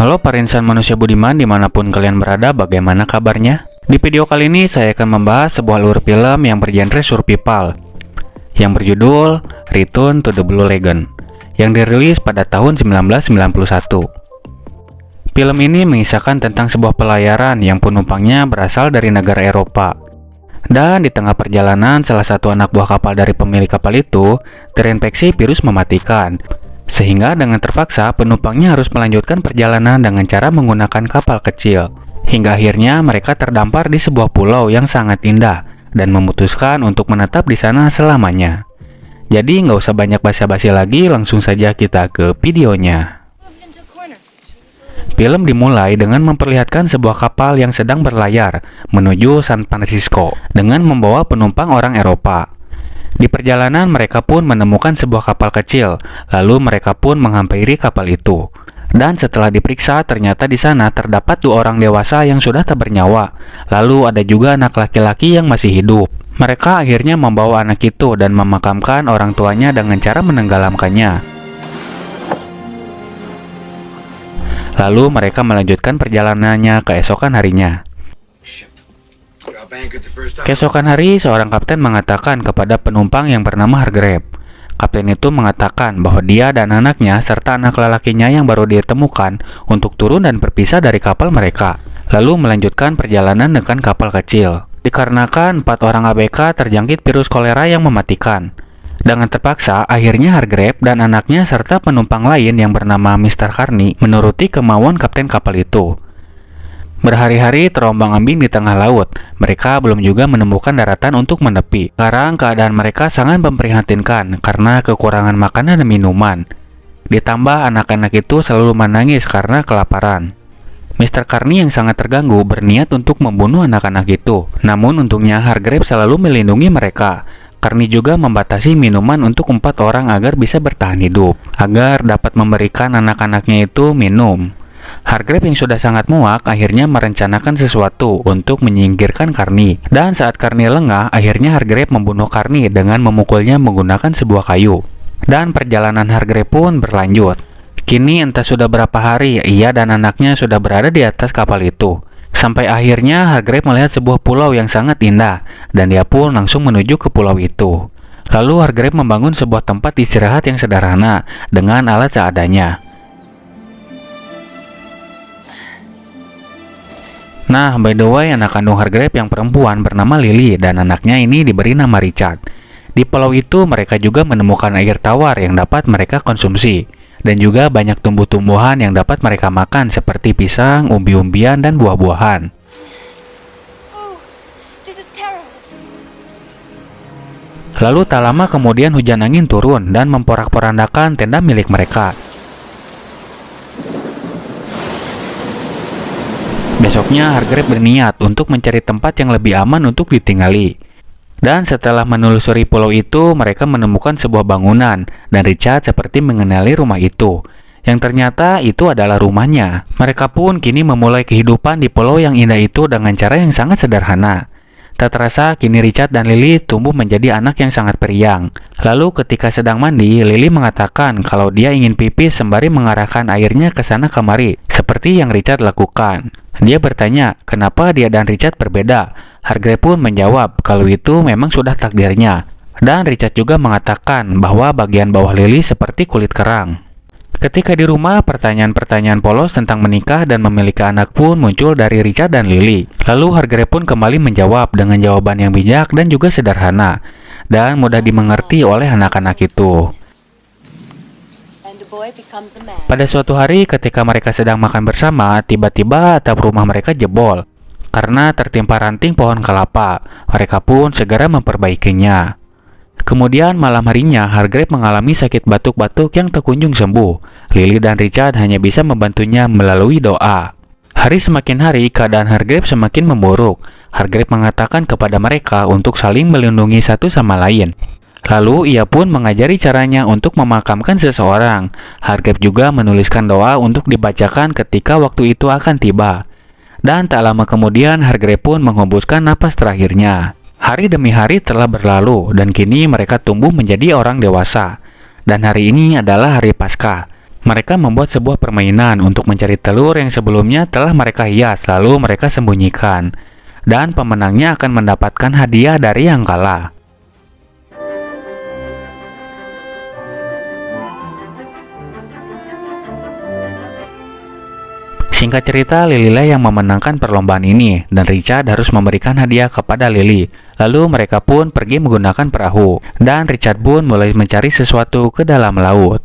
Halo para insan manusia budiman dimanapun kalian berada, bagaimana kabarnya? Di video kali ini saya akan membahas sebuah alur film yang bergenre survival yang berjudul Return to the Blue Lagoon yang dirilis pada tahun 1991. Film ini mengisahkan tentang sebuah pelayaran yang penumpangnya berasal dari negara Eropa. Dan di tengah perjalanan, salah satu anak buah kapal dari pemilik kapal itu terinfeksi virus mematikan. Sehingga dengan terpaksa penumpangnya harus melanjutkan perjalanan dengan cara menggunakan kapal kecil. Hingga akhirnya mereka terdampar di sebuah pulau yang sangat indah dan memutuskan untuk menetap di sana selamanya. Jadi nggak usah banyak basa-basi lagi, langsung saja kita ke videonya. Film dimulai dengan memperlihatkan sebuah kapal yang sedang berlayar menuju San Francisco dengan membawa penumpang orang Eropa. Di perjalanan mereka pun menemukan sebuah kapal kecil, lalu mereka pun menghampiri kapal itu. Dan setelah diperiksa, ternyata di sana terdapat 2 orang dewasa yang sudah tak bernyawa. Lalu ada juga anak laki-laki yang masih hidup. Mereka akhirnya membawa anak itu dan memakamkan orang tuanya dengan cara menenggelamkannya. Lalu mereka melanjutkan perjalanannya keesokan harinya. Keesokan hari, seorang kapten mengatakan kepada penumpang yang bernama Hargrave. Kapten itu mengatakan bahwa dia dan anaknya serta anak lelakinya yang baru ditemukan untuk turun dan berpisah dari kapal mereka, lalu melanjutkan perjalanan dengan kapal kecil. Dikarenakan 4 orang ABK terjangkit virus kolera yang mematikan. Dengan terpaksa, akhirnya Hargrave dan anaknya serta penumpang lain yang bernama Mr. Carney menuruti kemauan kapten kapal itu. Berhari-hari terombang-ambing di tengah laut, mereka belum juga menemukan daratan untuk menepi. Sekarang keadaan mereka sangat memprihatinkan karena kekurangan makanan dan minuman. Ditambah anak-anak itu selalu menangis karena kelaparan. Mr. Carney yang sangat terganggu berniat untuk membunuh anak-anak itu. Namun untungnya Hargrave selalu melindungi mereka. Carney juga membatasi minuman untuk 4 orang agar bisa bertahan hidup, agar dapat memberikan anak-anaknya itu minum. Hargrave yang sudah sangat muak akhirnya merencanakan sesuatu untuk menyingkirkan Carney. Dan saat Carney lengah, akhirnya Hargrave membunuh Carney dengan memukulnya menggunakan sebuah kayu. Dan perjalanan Hargrave pun berlanjut. Kini entah sudah berapa hari ia dan anaknya sudah berada di atas kapal itu. Sampai akhirnya Hargrave melihat sebuah pulau yang sangat indah dan dia pun langsung menuju ke pulau itu. Lalu Hargrave membangun sebuah tempat istirahat yang sederhana dengan alat seadanya. Nah, by the way, anak kandung Hargrave yang perempuan bernama Lily dan anaknya ini diberi nama Richard. Di pulau itu mereka juga menemukan air tawar yang dapat mereka konsumsi. Dan juga banyak tumbuh-tumbuhan yang dapat mereka makan seperti pisang, umbi-umbian, dan buah-buahan. Lalu tak lama kemudian hujan angin turun dan memporak-porandakan tenda milik mereka. Besoknya Hargrave berniat untuk mencari tempat yang lebih aman untuk ditinggali. Dan setelah menelusuri pulau itu, mereka menemukan sebuah bangunan dan Richard seperti mengenali rumah itu, yang ternyata itu adalah rumahnya. Mereka pun kini memulai kehidupan di pulau yang indah itu dengan cara yang sangat sederhana. Tak terasa kini Richard dan Lily tumbuh menjadi anak yang sangat periang. Lalu ketika sedang mandi, Lily mengatakan kalau dia ingin pipis sembari mengarahkan airnya ke sana kemari, seperti yang Richard lakukan. Dia bertanya kenapa dia dan Richard berbeda. Hargrave pun menjawab kalau itu memang sudah takdirnya. Dan Richard juga mengatakan bahwa bagian bawah Lily seperti kulit kerang. Ketika di rumah, pertanyaan-pertanyaan polos tentang menikah dan memiliki anak pun muncul dari Richard dan Lily. Lalu Hargrave pun kembali menjawab dengan jawaban yang bijak dan juga sederhana dan mudah dimengerti oleh anak-anak itu. Pada suatu hari ketika mereka sedang makan bersama, tiba-tiba atap rumah mereka jebol karena tertimpa ranting pohon kelapa. Mereka pun segera memperbaikinya. Kemudian malam harinya Hargrave mengalami sakit batuk-batuk yang tak kunjung sembuh. Lily dan Richard hanya bisa membantunya melalui doa. Hari semakin hari, keadaan Hargrave semakin memburuk. Hargrave mengatakan kepada mereka untuk saling melindungi satu sama lain. Lalu ia pun mengajari caranya untuk memakamkan seseorang. Hargrave juga menuliskan doa untuk dibacakan ketika waktu itu akan tiba. Dan tak lama kemudian Hargrave pun menghembuskan napas terakhirnya. Hari demi hari telah berlalu dan kini mereka tumbuh menjadi orang dewasa. Dan hari ini adalah hari Paskah. Mereka membuat sebuah permainan untuk mencari telur yang sebelumnya telah mereka hias, lalu mereka sembunyikan. Dan pemenangnya akan mendapatkan hadiah dari yang kalah. Singkat cerita, Lily yang memenangkan perlombaan ini, dan Richard harus memberikan hadiah kepada Lily. Lalu mereka pun pergi menggunakan perahu, dan Richard pun mulai mencari sesuatu ke dalam laut.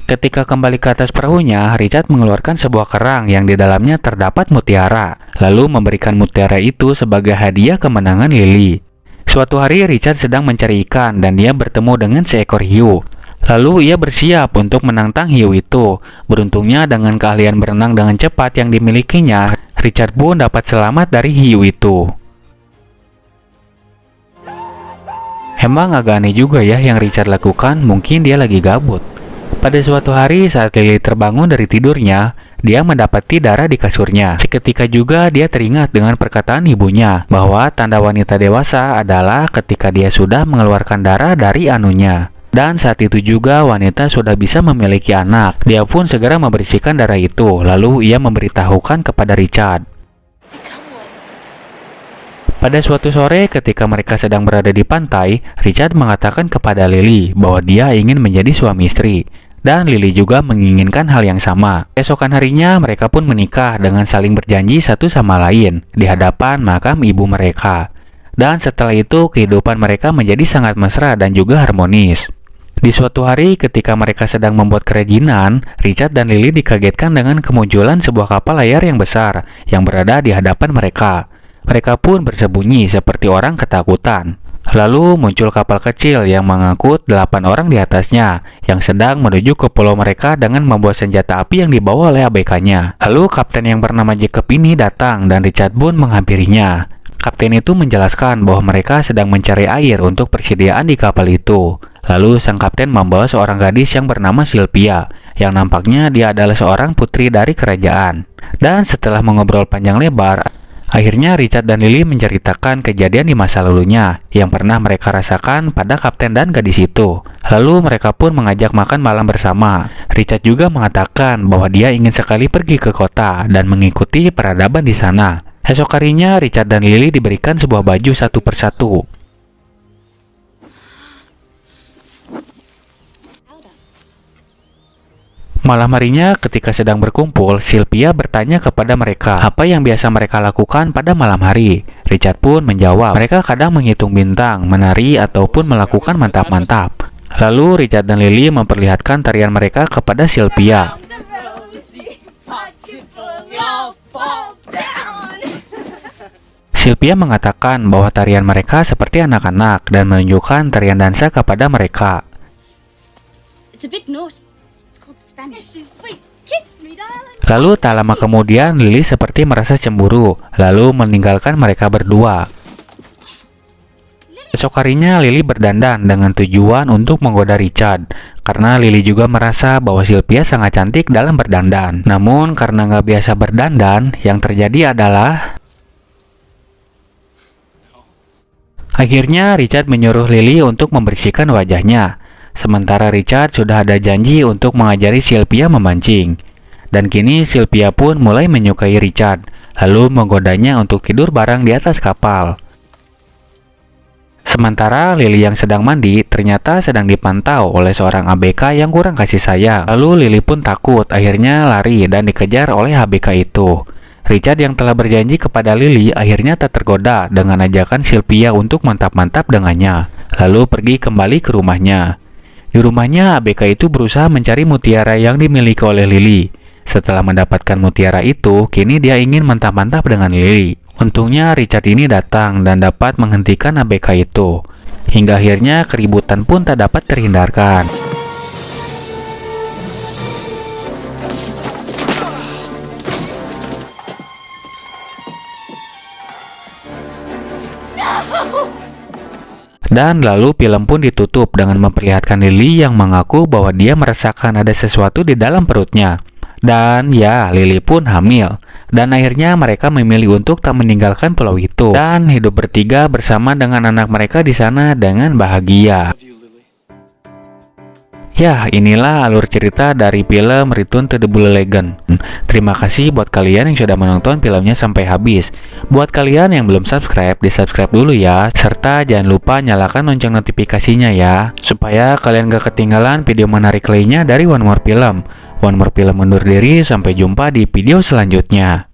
Ketika kembali ke atas perahunya, Richard mengeluarkan sebuah kerang yang di dalamnya terdapat mutiara, lalu memberikan mutiara itu sebagai hadiah kemenangan Lily. Suatu hari Richard sedang mencari ikan dan dia bertemu dengan seekor hiu. Lalu ia bersiap untuk menantang hiu itu. Beruntungnya dengan keahlian berenang dengan cepat yang dimilikinya, Richard pun dapat selamat dari hiu itu. Emang agak aneh juga ya yang Richard lakukan, mungkin dia lagi gabut. Pada suatu hari saat Lily terbangun dari tidurnya, dia mendapati darah di kasurnya. Seketika juga dia teringat dengan perkataan ibunya bahwa tanda wanita dewasa adalah ketika dia sudah mengeluarkan darah dari anunya. Dan saat itu juga wanita sudah bisa memiliki anak. Dia pun segera membersihkan darah itu, lalu ia memberitahukan kepada Richard. Pada suatu sore ketika mereka sedang berada di pantai, Richard mengatakan kepada Lily bahwa dia ingin menjadi suami istri. Dan Lily juga menginginkan hal yang sama. Esokan harinya mereka pun menikah dengan saling berjanji satu sama lain di hadapan makam ibu mereka. Dan setelah itu kehidupan mereka menjadi sangat mesra dan juga harmonis. Di suatu hari ketika mereka sedang membuat kerajinan, Richard dan Lily dikagetkan dengan kemunculan sebuah kapal layar yang besar yang berada di hadapan mereka. Mereka pun bersembunyi seperti orang ketakutan. Lalu muncul kapal kecil yang mengangkut 8 orang di atasnya yang sedang menuju ke pulau mereka dengan membawa senjata api yang dibawa oleh ABK-nya. Lalu kapten yang bernama Jacob ini datang dan Richard pun menghampirinya. Kapten itu menjelaskan bahwa mereka sedang mencari air untuk persediaan di kapal itu. Lalu sang kapten membawa seorang gadis yang bernama Sylvia, yang nampaknya dia adalah seorang putri dari kerajaan. Dan setelah mengobrol panjang lebar, akhirnya Richard dan Lily menceritakan kejadian di masa lalunya yang pernah mereka rasakan pada kapten dan gadis itu. Lalu mereka pun mengajak makan malam bersama. Richard juga mengatakan bahwa dia ingin sekali pergi ke kota dan mengikuti peradaban di sana. Esok harinya Richard dan Lily diberikan sebuah baju satu persatu. Malam harinya ketika sedang berkumpul, Sylvia bertanya kepada mereka apa yang biasa mereka lakukan pada malam hari. Richard pun menjawab, mereka kadang menghitung bintang, menari, ataupun melakukan mantap-mantap. Lalu Richard dan Lily memperlihatkan tarian mereka kepada Sylvia. Sylvia mengatakan bahwa tarian mereka seperti anak-anak dan menunjukkan tarian dansa kepada mereka. Lalu tak lama kemudian Lily seperti merasa cemburu, lalu meninggalkan mereka berdua. Esok harinya Lily berdandan dengan tujuan untuk menggoda Richard, karena Lily juga merasa bahwa Sylvia sangat cantik dalam berdandan. Namun karena nggak biasa berdandan, yang terjadi adalah akhirnya Richard menyuruh Lily untuk membersihkan wajahnya. Sementara Richard sudah ada janji untuk mengajari Sylvia memancing. Dan kini Sylvia pun mulai menyukai Richard, lalu menggodanya untuk tidur bareng di atas kapal. Sementara Lily yang sedang mandi ternyata sedang dipantau oleh seorang ABK yang kurang kasih sayang. Lalu Lily pun takut, akhirnya lari dan dikejar oleh ABK itu. Richard yang telah berjanji kepada Lily akhirnya tak tergoda dengan ajakan Sylvia untuk mantap-mantap dengannya, lalu pergi kembali ke rumahnya. Di rumahnya, ABK itu berusaha mencari mutiara yang dimiliki oleh Lily. Setelah mendapatkan mutiara itu, kini dia ingin mantap-mantap dengan Lily. Untungnya Richard ini datang dan dapat menghentikan ABK itu. Hingga akhirnya keributan pun tak dapat terhindarkan. Dan lalu film pun ditutup dengan memperlihatkan Lily yang mengaku bahwa dia merasakan ada sesuatu di dalam perutnya. Dan ya, Lily pun hamil. Dan akhirnya mereka memilih untuk tak meninggalkan pulau itu dan hidup bertiga bersama dengan anak mereka di sana dengan bahagia. Ya, inilah alur cerita dari film Return to the Blue Lagoon. Terima kasih buat kalian yang sudah menonton filmnya sampai habis. Buat kalian yang belum subscribe, di-subscribe dulu ya. Serta jangan lupa nyalakan lonceng notifikasinya ya, supaya kalian gak ketinggalan video menarik lainnya dari One More Film. One More Film undur diri, sampai jumpa di video selanjutnya.